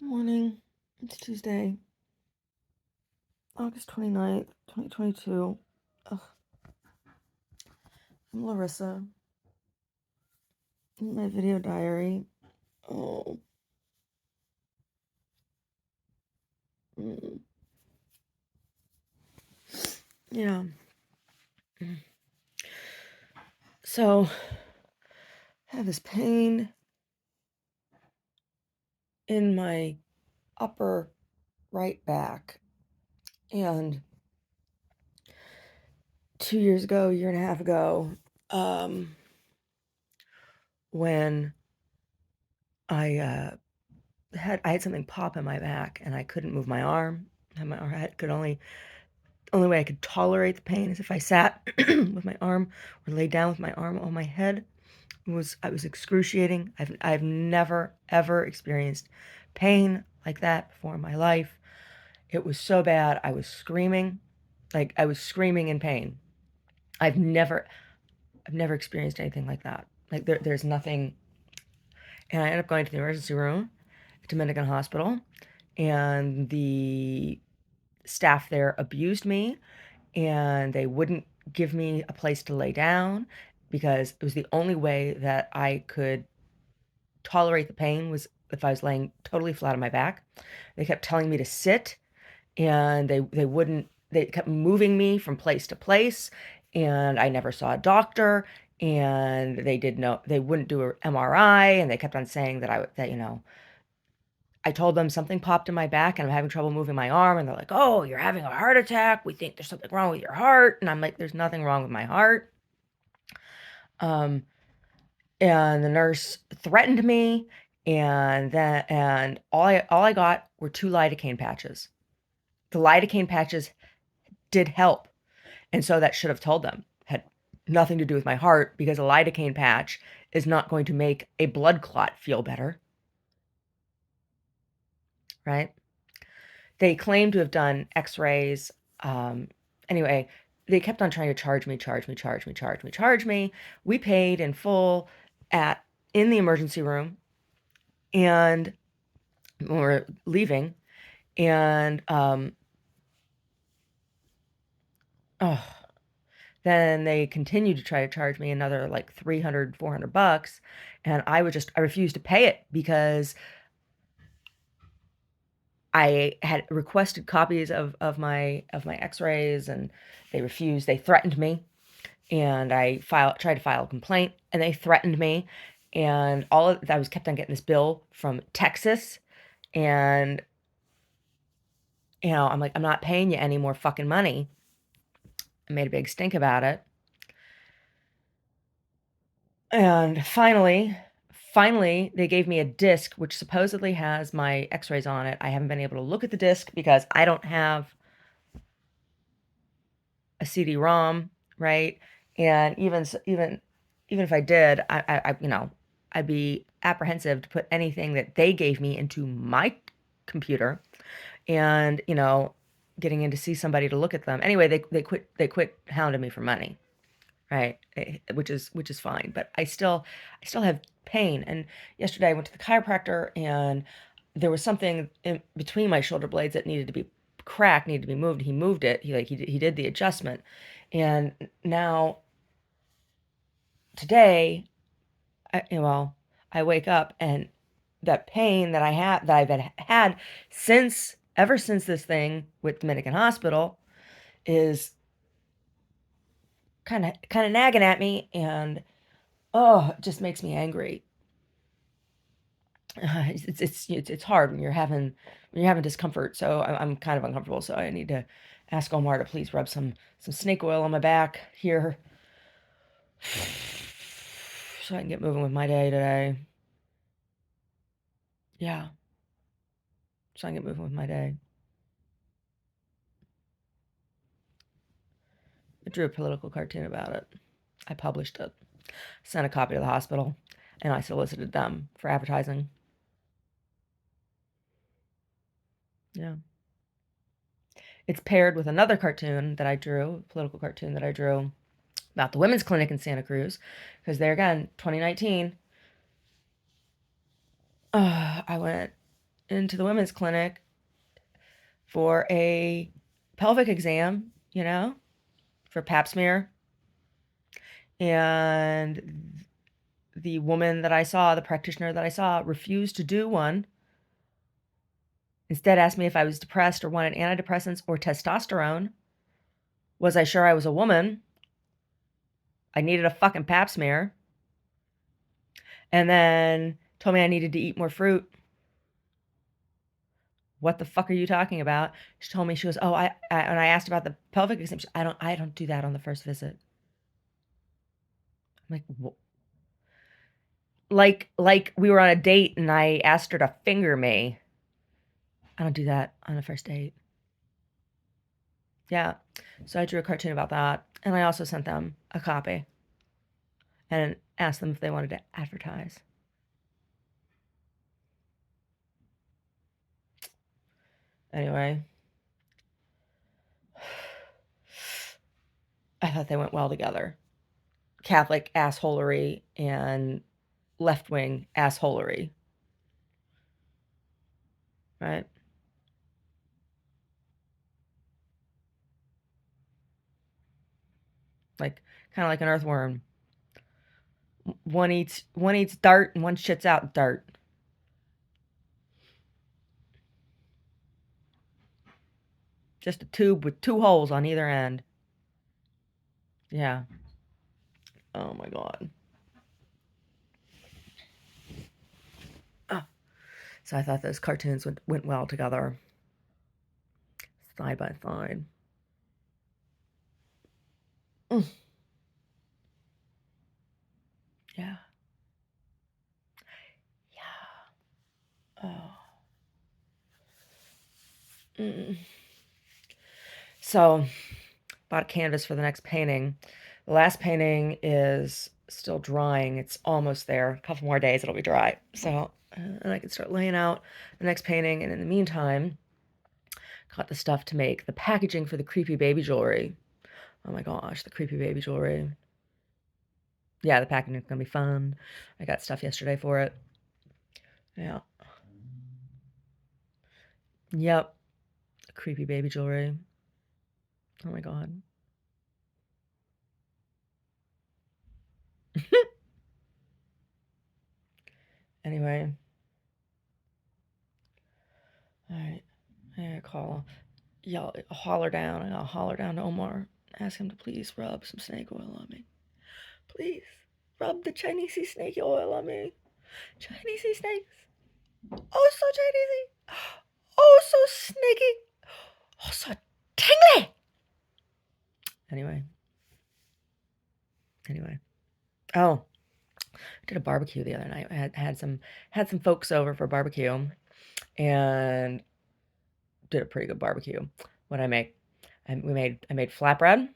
Morning. It's Tuesday, August 29th, 2022. Ugh, I'm Larissa. In my video diary. Oh. mm, Yeah. So, I have this pain in my upper right back. And 2 years ago, a year and a half ago, when I had something pop in my back and I couldn't move my arm. Only way I could tolerate the pain is if I sat with my arm or laid down with my arm on my head. I was excruciating. I've never ever experienced pain like that before in my life. It was so bad. I was screaming. Like I was screaming in pain. I've never experienced anything like that. Like there's nothing. And I ended up going to the emergency room at Dominican Hospital, and the staff there abused me, and they wouldn't give me a place to lay down because it was the only way that I could tolerate the pain was if I was laying totally flat on my back. They kept telling me to sit, and they wouldn't. They kept moving me from place to place, and I never saw a doctor. And they wouldn't do an MRI, and they kept on saying that I told them something popped in my back and I'm having trouble moving my arm, and they're like, "Oh, you're having a heart attack. We think there's something wrong with your heart." And I'm like, "There's nothing wrong with my heart." Um, and the nurse threatened me, and all I got were 2 lidocaine patches. The lidocaine patches did help, and so that should have told them. Had nothing to do with my heart because a lidocaine patch is not going to make a blood clot feel better, right? They claim to have done X-rays. Anyway, they kept on trying to charge me. We paid in full in the emergency room, and when we're leaving, and oh, then they continued to try to charge me another like 300, $400, and I refused to pay it because I had requested copies of my X-rays, and they refused. They threatened me, and tried to file a complaint, and they threatened me, and I was kept on getting this bill from Texas, and I'm like, "I'm not paying you any more fucking money." I made a big stink about it. And finally, they gave me a disc which supposedly has my X-rays on it. I haven't been able to look at the disc because I don't have a CD-ROM, right? And even if I did, I'd be apprehensive to put anything that they gave me into my computer, and getting in to see somebody to look at them. Anyway, they quit hounding me for money, right? Which is fine, but I still have pain. And yesterday I went to the chiropractor, and there was something in between my shoulder blades that needed to be cracked, needed to be moved. He moved it. He did the adjustment, and now today, I wake up, and that pain that I've had ever since this thing with Dominican Hospital is kind of nagging at me, and it just makes me angry. It's hard when you're having discomfort. So I'm kind of uncomfortable. So I need to ask Omar to please rub some snake oil on my back here, so I can get moving with my day today. Yeah, so I can get moving with my day. I drew a political cartoon about it. I published it, sent a copy to the hospital, and I solicited them for advertising. Yeah. It's paired with another cartoon that I drew, a political cartoon that I drew about the women's clinic in Santa Cruz, because there again, 2019, I went into the women's clinic for a pelvic exam, for pap smear. And the woman that I saw, the practitioner that I saw, refused to do one. Instead, asked me if I was depressed or wanted antidepressants or testosterone. Was I sure I was a woman? I needed a fucking pap smear. And then told me I needed to eat more fruit. What the fuck are you talking about? She told me, she goes, oh, and I asked about the pelvic exam. I don't do that on the first visit. I'm like, what? Like we were on a date and I asked her to finger me. I don't do that on a first date. Yeah. So I drew a cartoon about that. And I also sent them a copy and asked them if they wanted to advertise. Anyway, I thought they went well together. Catholic assholery and left wing assholery. Right? Like, kind of like an earthworm. One eats dirt and one shits out dirt. Just a tube with two holes on either end. Yeah. Oh my god. Oh. So I thought those cartoons went well together. Side by side. Mm. Yeah. Yeah. Oh. Mm. So, bought a canvas for the next painting. The last painting is still drying. It's almost there. A couple more days, it'll be dry. So, and I can start laying out the next painting. And in the meantime, got the stuff to make the packaging for the creepy baby jewelry. Oh my gosh, the creepy baby jewelry. Yeah, the packaging is gonna be fun. I got stuff yesterday for it. Yeah. Yep. Creepy baby jewelry. Oh my god. Anyway. All right. I gotta call. Yell, holler down. I gotta holler down to Omar. Ask him to please rub some snake oil on me. Please. Rub the Chinese snake oil on me. Chinese snakes. Oh, so Chinese. Oh, so snaky. Oh, so tingly. Anyway. Oh, I did a barbecue the other night. I had some folks over for barbecue and did a pretty good barbecue. What I make? I made flatbread.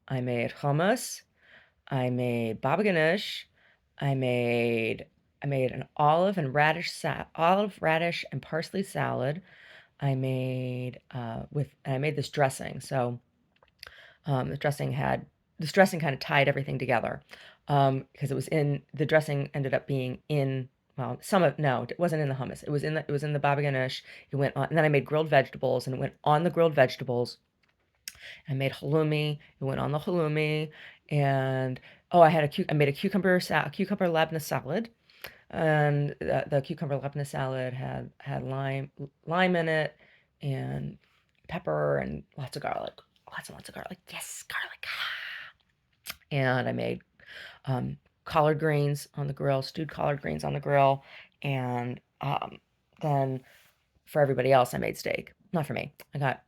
I made hummus. I made baba ganoush. I made an olive radish and parsley salad. I made I made this dressing. So the dressing kind of tied everything together because the dressing ended up being in, well, no, it wasn't in the hummus. It was in the baba ganoush. It went on, and then I made grilled vegetables, and it went on the grilled vegetables. I made halloumi. It went on the halloumi, and oh, I made a cucumber labneh salad, and the cucumber labneh salad had lime in it, and pepper and lots of garlic, lots and lots of garlic. Yes, garlic. And I made collard greens on the grill, stewed collard greens on the grill, and then for everybody else, I made steak. Not for me. I got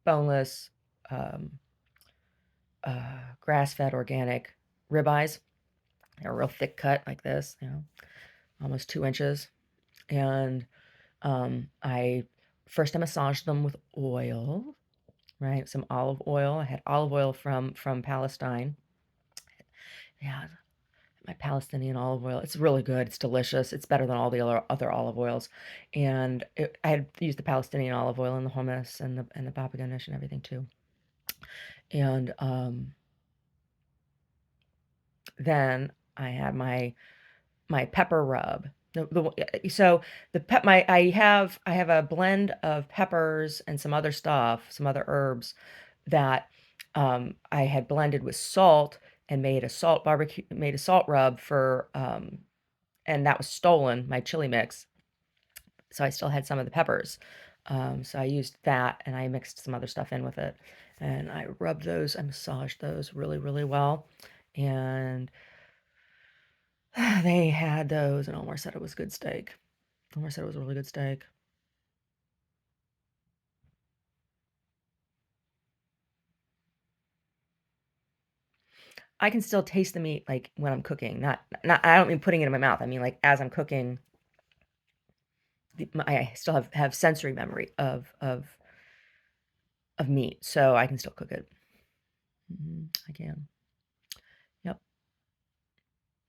boneless, um, grass-fed organic ribeyes. They're a real thick cut like this, almost 2 inches. And I massaged them with oil, right? Some olive oil. I had olive oil from Palestine. Yeah, my Palestinian olive oil. It's really good. It's delicious. It's better than all the other olive oils. And I had used the Palestinian olive oil in the hummus and the baba ganoush and everything too. And then I had my pepper rub. So I have a blend of peppers and some other stuff, some other herbs that I had blended with salt and made a salt rub for and that was stolen, my chili mix. So I still had some of the peppers. So I used that and I mixed some other stuff in with it. And I massaged those really, really well. And they had those, and Omar said it was good steak. Omar said it was a really good steak. I can still taste the meat like when I'm cooking. Not I don't mean putting it in my mouth. I mean like as I'm cooking, I still have sensory memory of meat, so I can still cook it. I can. Yep.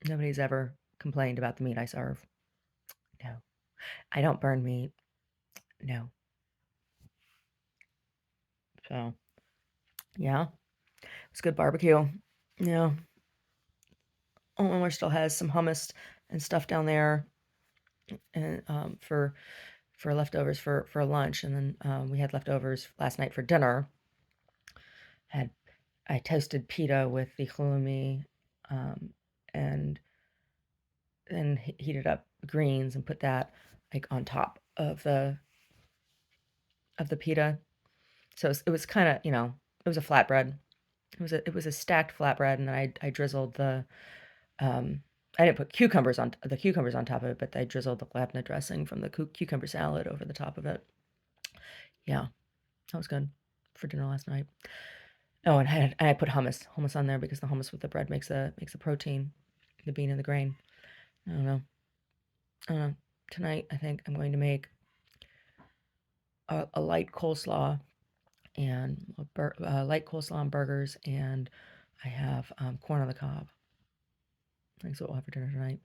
Nobody's ever complained about the meat I serve. No. I don't burn meat. No. So, yeah. It's good barbecue. Yeah. Omar still has some hummus and stuff down there and for leftovers for lunch, and then we had leftovers last night for dinner. Had I toasted pita with the halloumi, um, and then heated up greens and put that like on top of the pita. So it was kind of it was a flatbread. It was a stacked flatbread, and then I drizzled um, I didn't put cucumbers on top of it, but I drizzled the labneh dressing from the cucumber salad over the top of it. Yeah, that was good for dinner last night. Oh, and I put hummus on there because the hummus with the bread makes a protein, the bean and the grain. I don't know. I don't know. Tonight, I think I'm going to make a light coleslaw and light coleslaw and burgers, and I have corn on the cob. That's what we'll have for dinner tonight.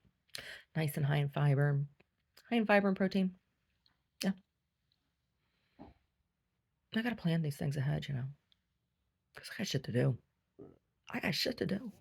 Nice and high in fiber and protein. Yeah, I gotta plan these things ahead, because I got shit to do. I got shit to do.